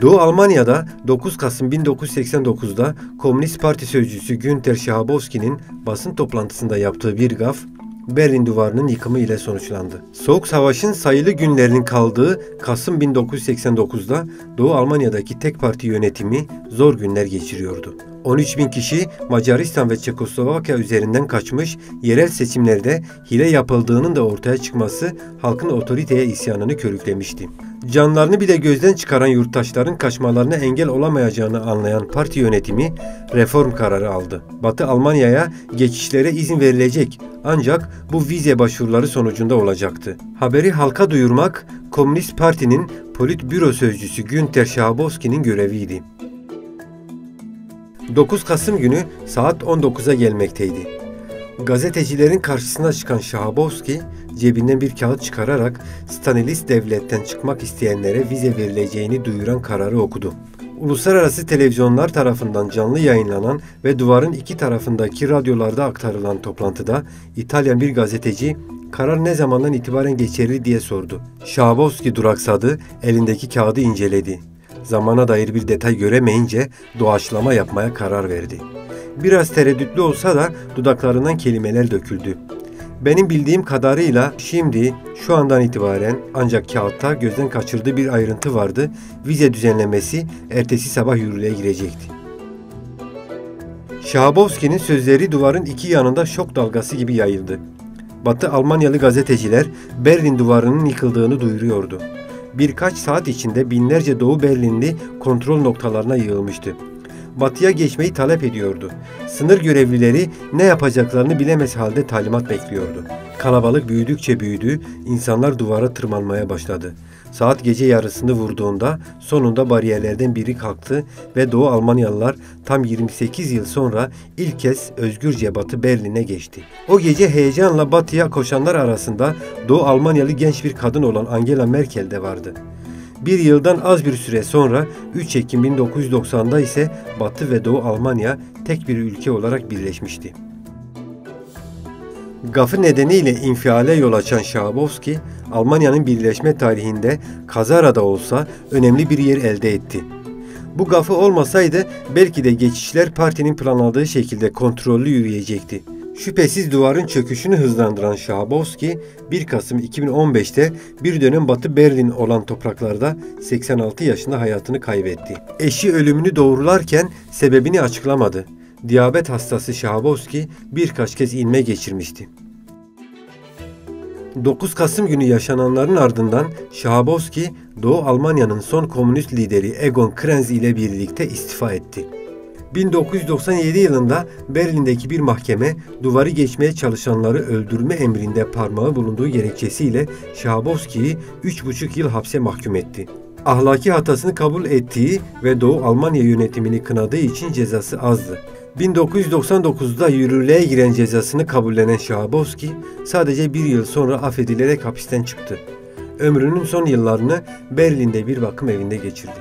Doğu Almanya'da 9 Kasım 1989'da Komünist Parti sözcüsü Günter Schabowski'nin basın toplantısında yaptığı bir gaf, Berlin Duvarı'nın yıkımı ile sonuçlandı. Soğuk Savaş'ın sayılı günlerinin kaldığı Kasım 1989'da Doğu Almanya'daki tek parti yönetimi zor günler geçiriyordu. 13.000 kişi Macaristan ve Çekoslovakya üzerinden kaçmış, yerel seçimlerde hile yapıldığının da ortaya çıkması halkın otoriteye isyanını körüklemişti. Canlarını bile gözden çıkaran yurttaşların kaçmalarına engel olamayacağını anlayan parti yönetimi reform kararı aldı. Batı Almanya'ya geçişlere izin verilecek ancak bu vize başvuruları sonucunda olacaktı. Haberi halka duyurmak Komünist Parti'nin Politbüro sözcüsü Günter Schabowski'nin göreviydi. 9 Kasım günü saat 19'a gelmekteydi. Gazetecilerin karşısına çıkan Schabowski, cebinden bir kağıt çıkararak Stalinist devletten çıkmak isteyenlere vize verileceğini duyuran kararı okudu. Uluslararası televizyonlar tarafından canlı yayınlanan ve duvarın iki tarafındaki radyolarda aktarılan toplantıda İtalyan bir gazeteci, "Karar ne zamandan itibaren geçerli?" diye sordu. Schabowski duraksadı, elindeki kağıdı inceledi. Zamana dair bir detay göremeyince doğaçlama yapmaya karar verdi. Biraz tereddütlü olsa da dudaklarından kelimeler döküldü. "Benim bildiğim kadarıyla şimdi, şu andan itibaren, ancak kağıtta gözden kaçırdığı bir ayrıntı vardı. Vize düzenlemesi ertesi sabah yürürlüğe girecekti." Schabowski'nin sözleri duvarın iki yanında şok dalgası gibi yayıldı. Batı Almanyalı gazeteciler Berlin Duvarı'nın yıkıldığını duyuruyordu. Birkaç saat içinde binlerce Doğu Berlinli kontrol noktalarına yığılmıştı. Batıya geçmeyi talep ediyordu. Sınır görevlileri ne yapacaklarını bilemez halde talimat bekliyordu. Kalabalık büyüdükçe büyüdü, insanlar duvara tırmanmaya başladı. Saat gece yarısını vurduğunda sonunda bariyerlerden biri kalktı ve Doğu Almanyalılar tam 28 yıl sonra ilk kez özgürce Batı Berlin'e geçti. O gece heyecanla batıya koşanlar arasında Doğu Almanyalı genç bir kadın olan Angela Merkel de vardı. Bir yıldan az bir süre sonra 3 Ekim 1990'da ise Batı ve Doğu Almanya tek bir ülke olarak birleşmişti. Gafı nedeniyle infiale yol açan Schabowski, Almanya'nın birleşme tarihinde kazara da olsa önemli bir yer elde etti. Bu gafı olmasaydı belki de geçişler partinin planladığı şekilde kontrollü yürüyecekti. Şüphesiz duvarın çöküşünü hızlandıran Schabowski, 1 Kasım 2015'te bir dönem Batı Berlin olan topraklarda 86 yaşında hayatını kaybetti. Eşi ölümünü doğrularken sebebini açıklamadı. Diyabet hastası Schabowski birkaç kez inme geçirmişti. 9 Kasım günü yaşananların ardından Schabowski, Doğu Almanya'nın son komünist lideri Egon Krenz ile birlikte istifa etti. 1997 yılında Berlin'deki bir mahkeme duvarı geçmeye çalışanları öldürme emrinde parmağı bulunduğu gerekçesiyle Schabowski'yi 3,5 yıl hapse mahkum etti. Ahlaki hatasını kabul ettiği ve Doğu Almanya yönetimini kınadığı için cezası azdı. 1999'da yürürlüğe giren cezasını kabullenen Schabowski sadece bir yıl sonra affedilerek hapisten çıktı. Ömrünün son yıllarını Berlin'de bir bakım evinde geçirdi.